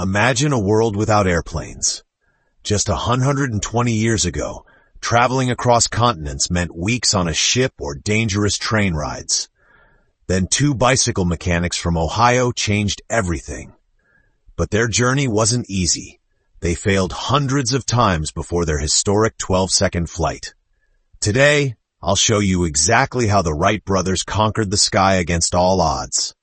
Imagine a world without airplanes. Just 120 years ago, traveling across continents meant weeks on a ship or dangerous train rides. Then two bicycle mechanics from Ohio changed everything. But their journey wasn't easy. They failed hundreds of times before their historic 12-second flight. Today, I'll show you exactly how the Wright brothers conquered the sky against all odds.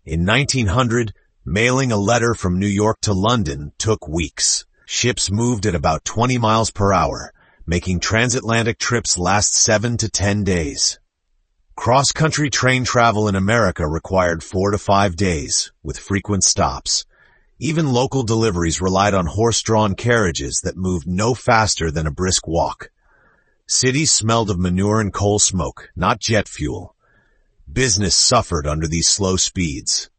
In 1900, mailing a letter from New York to London took weeks. Ships moved at about 20 miles per hour, making transatlantic trips last 7 to 10 days. Cross-country train travel in America required 4 to 5 days, with frequent stops. Even local deliveries relied on horse-drawn carriages that moved no faster than a brisk walk. Cities smelled of manure and coal smoke, not jet fuel. Business suffered under these slow speeds.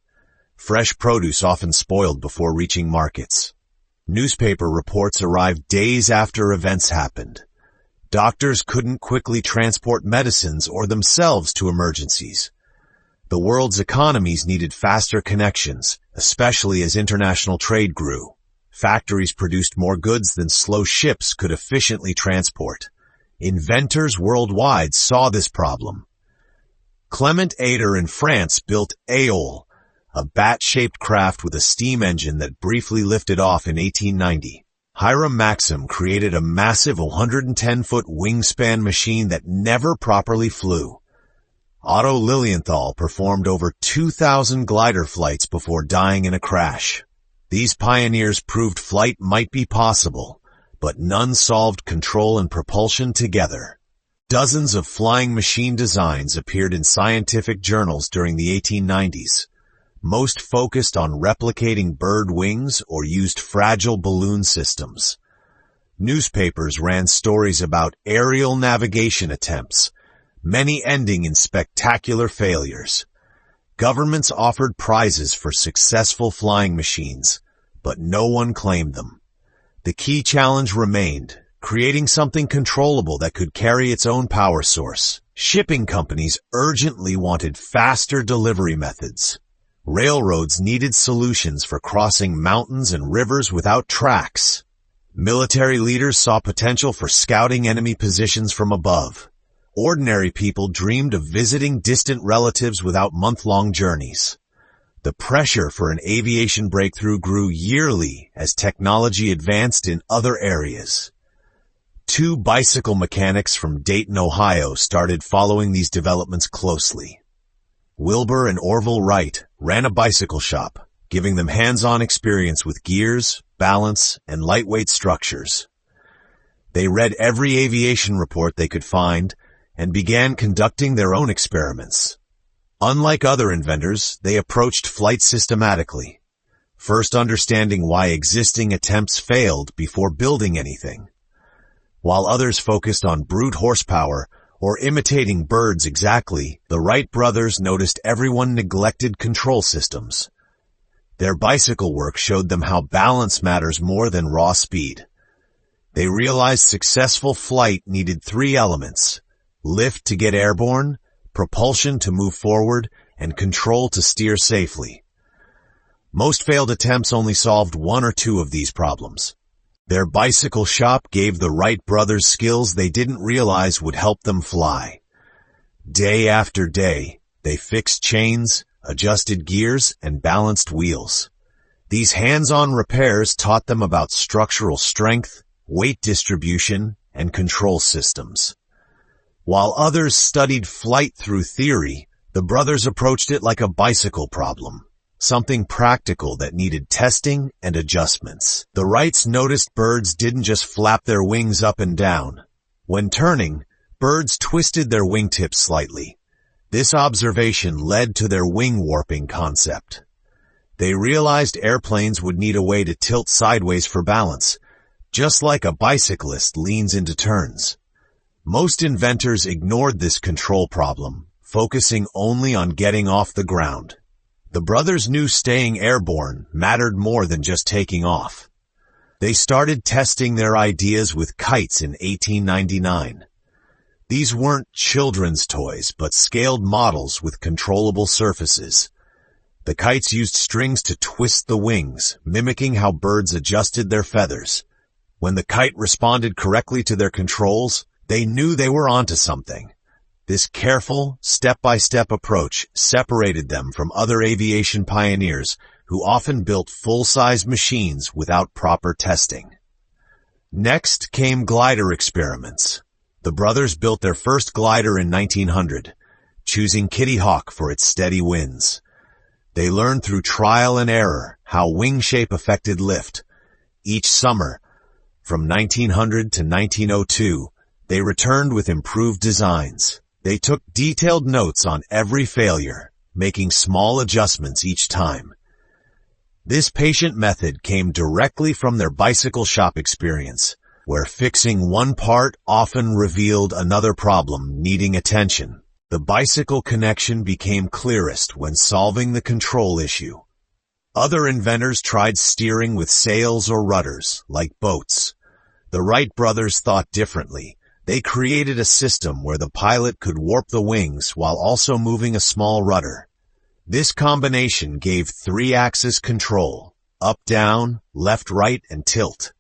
Fresh produce often spoiled before reaching markets. Newspaper reports arrived days after events happened. Doctors couldn't quickly transport medicines or themselves to emergencies. The world's economies needed faster connections, especially as international trade grew. Factories produced more goods than slow ships could efficiently transport. Inventors worldwide saw this problem. Clement Ader in France built Aeol, a bat-shaped craft with a steam engine that briefly lifted off in 1890. Hiram Maxim created a massive 110-foot wingspan machine that never properly flew. Otto Lilienthal performed over 2,000 glider flights before dying in a crash. These pioneers proved flight might be possible, but none solved control and propulsion together. Dozens of flying machine designs appeared in scientific journals during the 1890s. Most focused on replicating bird wings or used fragile balloon systems. Newspapers ran stories about aerial navigation attempts, many ending in spectacular failures. Governments offered prizes for successful flying machines, but no one claimed them. The key challenge remained, creating something controllable that could carry its own power source. Shipping companies urgently wanted faster delivery methods. Railroads needed solutions for crossing mountains and rivers without tracks. Military leaders saw potential for scouting enemy positions from above. Ordinary people dreamed of visiting distant relatives without month-long journeys. The pressure for an aviation breakthrough grew yearly as technology advanced in other areas. Two bicycle mechanics from Dayton, Ohio started following these developments closely. Wilbur and Orville Wright ran a bicycle shop, giving them hands-on experience with gears, balance, and lightweight structures. They read every aviation report they could find and began conducting their own experiments. Unlike other inventors, they approached flight systematically, first understanding why existing attempts failed before building anything. While others focused on brute horsepower or imitating birds exactly, the Wright brothers noticed everyone neglected control systems. Their bicycle work showed them how balance matters more than raw speed. They realized successful flight needed 3 elements: lift to get airborne, propulsion to move forward, and control to steer safely. Most failed attempts only solved 1 or 2 of these problems. Their bicycle shop gave the Wright brothers skills they didn't realize would help them fly. Day after day, they fixed chains, adjusted gears, and balanced wheels. These hands-on repairs taught them about structural strength, weight distribution, and control systems. While others studied flight through theory, the brothers approached it like a bicycle problem. Something practical that needed testing and adjustments. The Wrights noticed birds didn't just flap their wings up and down. When turning, birds twisted their wingtips slightly. This observation led to their wing warping concept. They realized airplanes would need a way to tilt sideways for balance, just like a bicyclist leans into turns. Most inventors ignored this control problem, focusing only on getting off the ground. The brothers knew staying airborne mattered more than just taking off. They started testing their ideas with kites in 1899. These weren't children's toys, but scaled models with controllable surfaces. The kites used strings to twist the wings, mimicking how birds adjusted their feathers. When the kite responded correctly to their controls, they knew they were onto something. This careful, step-by-step approach separated them from other aviation pioneers who often built full-size machines without proper testing. Next came glider experiments. The brothers built their first glider in 1900, choosing Kitty Hawk for its steady winds. They learned through trial and error how wing shape affected lift. Each summer, from 1900 to 1902, they returned with improved designs. They took detailed notes on every failure, making small adjustments each time. This patient method came directly from their bicycle shop experience, where fixing one part often revealed another problem needing attention. The bicycle connection became clearest when solving the control issue. Other inventors tried steering with sails or rudders, like boats. The Wright brothers thought differently. They created a system where the pilot could warp the wings while also moving a small rudder. This combination gave three-axis control: up, down, left, right, and tilt.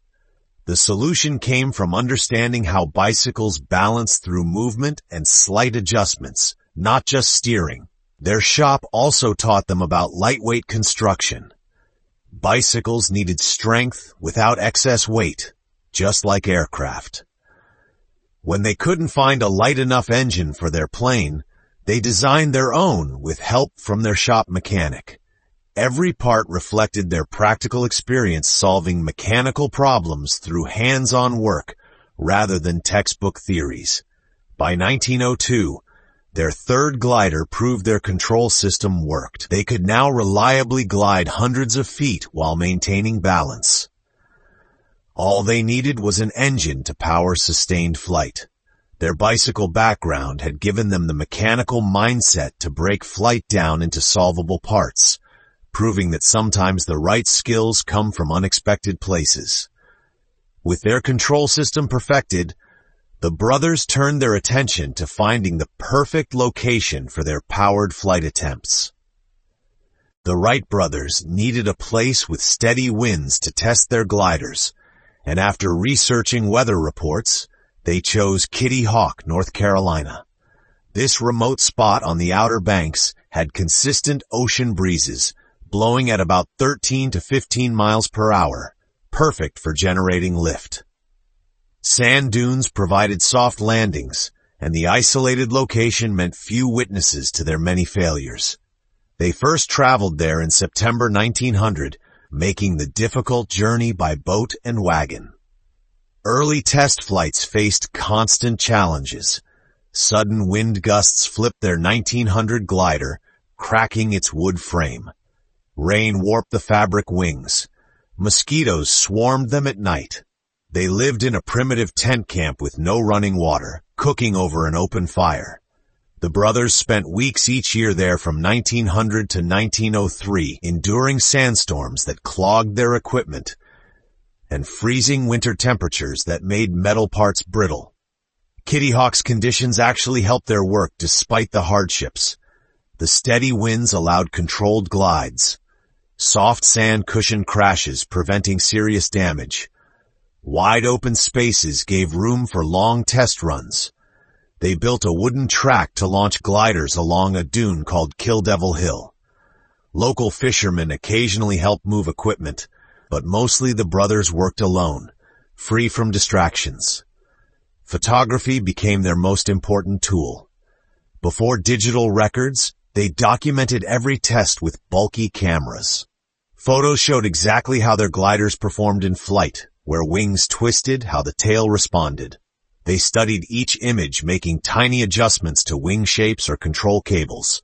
The solution came from understanding how bicycles balance through movement and slight adjustments, not just steering. Their shop also taught them about lightweight construction. Bicycles needed strength without excess weight, just like aircraft. When they couldn't find a light enough engine for their plane, they designed their own with help from their shop mechanic. Every part reflected their practical experience solving mechanical problems through hands-on work rather than textbook theories. By 1902, their third glider proved their control system worked. They could now reliably glide hundreds of feet while maintaining balance. All they needed was an engine to power sustained flight. Their bicycle background had given them the mechanical mindset to break flight down into solvable parts, proving that sometimes the right skills come from unexpected places. With their control system perfected, the brothers turned their attention to finding the perfect location for their powered flight attempts. The Wright brothers needed a place with steady winds to test their gliders, and after researching weather reports, they chose Kitty Hawk, North Carolina. This remote spot on the Outer Banks had consistent ocean breezes, blowing at about 13 to 15 miles per hour, perfect for generating lift. Sand dunes provided soft landings, and the isolated location meant few witnesses to their many failures. They first traveled there in September 1900, making the difficult journey by boat and wagon. Early test flights faced constant challenges. Sudden wind gusts flipped their 1900 glider, cracking its wood frame. Rain warped the fabric wings. Mosquitoes swarmed them at night. They lived in a primitive tent camp with no running water, cooking over an open fire. The brothers spent weeks each year there from 1900 to 1903, enduring sandstorms that clogged their equipment and freezing winter temperatures that made metal parts brittle. Kitty Hawk's conditions actually helped their work despite the hardships. The steady winds allowed controlled glides. Soft sand cushioned crashes, preventing serious damage. Wide open spaces gave room for long test runs. They built a wooden track to launch gliders along a dune called Kill Devil Hill. Local fishermen occasionally helped move equipment, but mostly the brothers worked alone, free from distractions. Photography became their most important tool. Before digital records, they documented every test with bulky cameras. Photos showed exactly how their gliders performed in flight, where wings twisted, how the tail responded. They studied each image, making tiny adjustments to wing shapes or control cables.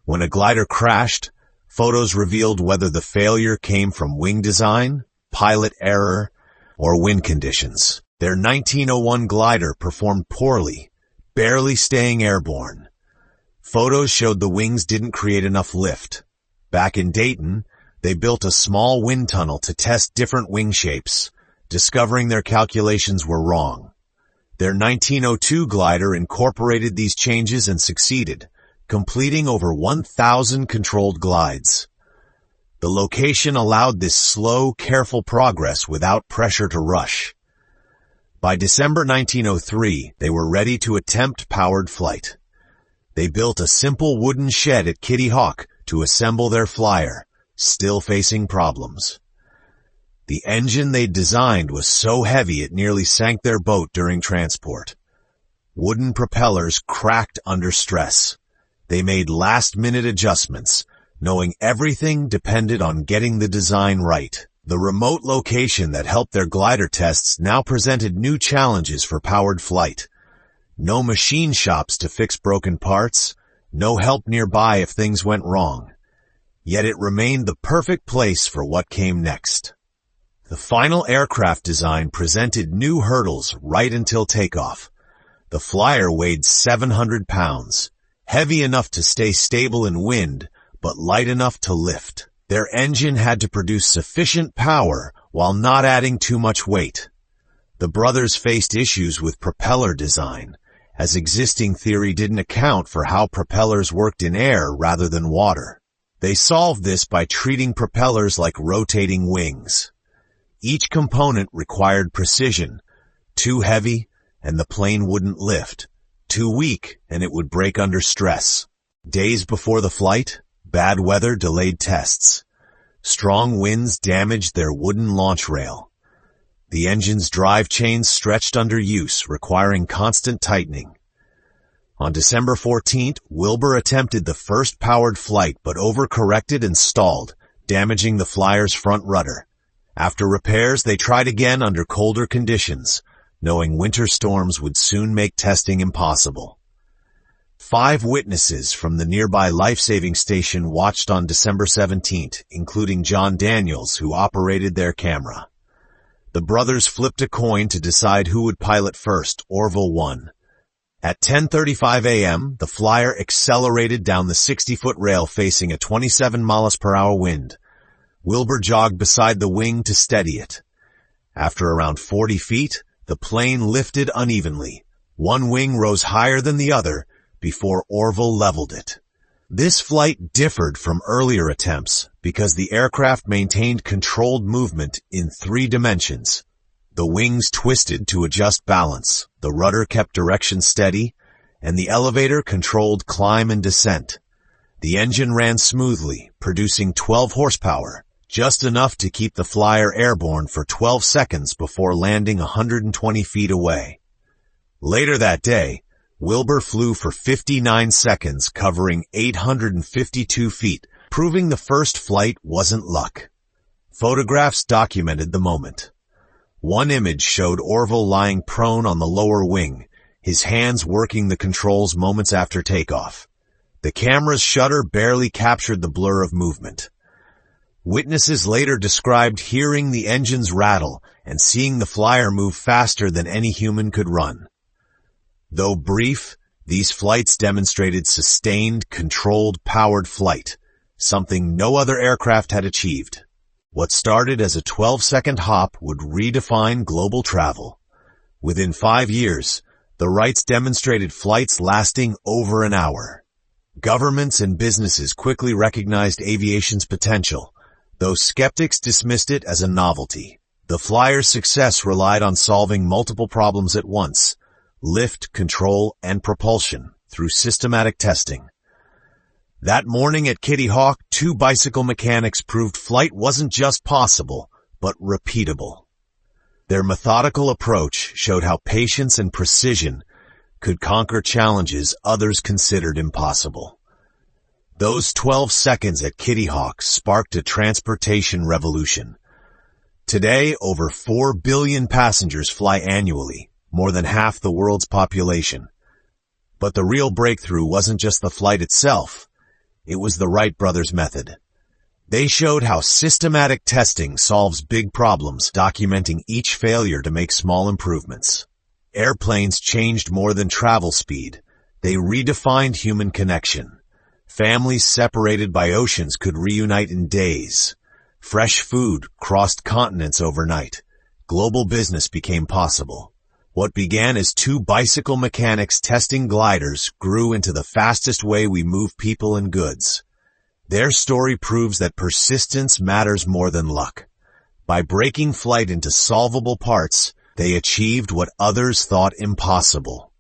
When a glider crashed, photos revealed whether the failure came from wing design, pilot error, or wind conditions. Their 1901 glider performed poorly, barely staying airborne. Photos showed the wings didn't create enough lift. Back in Dayton, they built a small wind tunnel to test different wing shapes, discovering their calculations were wrong. Their 1902 glider incorporated these changes and succeeded, completing over 1,000 controlled glides. The location allowed this slow, careful progress without pressure to rush. By December 1903, they were ready to attempt powered flight. They built a simple wooden shed at Kitty Hawk to assemble their flyer, still facing problems. The engine they'd designed was so heavy it nearly sank their boat during transport. Wooden propellers cracked under stress. They made last-minute adjustments, knowing everything depended on getting the design right. The remote location that helped their glider tests now presented new challenges for powered flight. No machine shops to fix broken parts, no help nearby if things went wrong. Yet it remained the perfect place for what came next. The final aircraft design presented new hurdles right until takeoff. The flyer weighed 700 pounds, heavy enough to stay stable in wind, but light enough to lift. Their engine had to produce sufficient power while not adding too much weight. The brothers faced issues with propeller design, as existing theory didn't account for how propellers worked in air rather than water. They solved this by treating propellers like rotating wings. Each component required precision. Too heavy, and the plane wouldn't lift. Too weak, and it would break under stress. Days before the flight, bad weather delayed tests. Strong winds damaged their wooden launch rail. The engine's drive chains stretched under use, requiring constant tightening. On December 14th, Wilbur attempted the first powered flight but overcorrected and stalled, damaging the flyer's front rudder. After repairs, they tried again under colder conditions, knowing winter storms would soon make testing impossible. 5 witnesses from the nearby life-saving station watched on December 17th, including John Daniels, who operated their camera. The brothers flipped a coin to decide who would pilot first. Orville won. At 10:35 a.m., the flyer accelerated down the 60-foot rail facing a 27 miles per hour wind. Wilbur jogged beside the wing to steady it. After around 40 feet, the plane lifted unevenly. One wing rose higher than the other before Orville leveled it. This flight differed from earlier attempts because the aircraft maintained controlled movement in 3 dimensions. The wings twisted to adjust balance, the rudder kept direction steady, and the elevator controlled climb and descent. The engine ran smoothly, producing 12 horsepower, just enough to keep the flyer airborne for 12 seconds before landing 120 feet away. Later that day, Wilbur flew for 59 seconds, covering 852 feet, proving the first flight wasn't luck. Photographs documented the moment. One image showed Orville lying prone on the lower wing, his hands working the controls moments after takeoff. The camera's shutter barely captured the blur of movement. Witnesses later described hearing the engines rattle and seeing the flyer move faster than any human could run. Though brief, these flights demonstrated sustained, controlled, powered flight, something no other aircraft had achieved. What started as a 12-second hop would redefine global travel. Within 5 years, the Wrights demonstrated flights lasting over an hour. Governments and businesses quickly recognized aviation's potential, though skeptics dismissed it as a novelty. The flyer's success relied on solving multiple problems at once: lift, control, and propulsion, through systematic testing. That morning at Kitty Hawk, 2 bicycle mechanics proved flight wasn't just possible, but repeatable. Their methodical approach showed how patience and precision could conquer challenges others considered impossible. Those 12 seconds at Kitty Hawk sparked a transportation revolution. Today, over 4 billion passengers fly annually, more than half the world's population. But the real breakthrough wasn't just the flight itself. It was the Wright brothers' method. They showed how systematic testing solves big problems, documenting each failure to make small improvements. Airplanes changed more than travel speed. They redefined human connection. Families separated by oceans could reunite in days. Fresh food crossed continents overnight. Global business became possible. What began as two bicycle mechanics testing gliders grew into the fastest way we move people and goods. Their story proves that persistence matters more than luck. By breaking flight into solvable parts, they achieved what others thought impossible.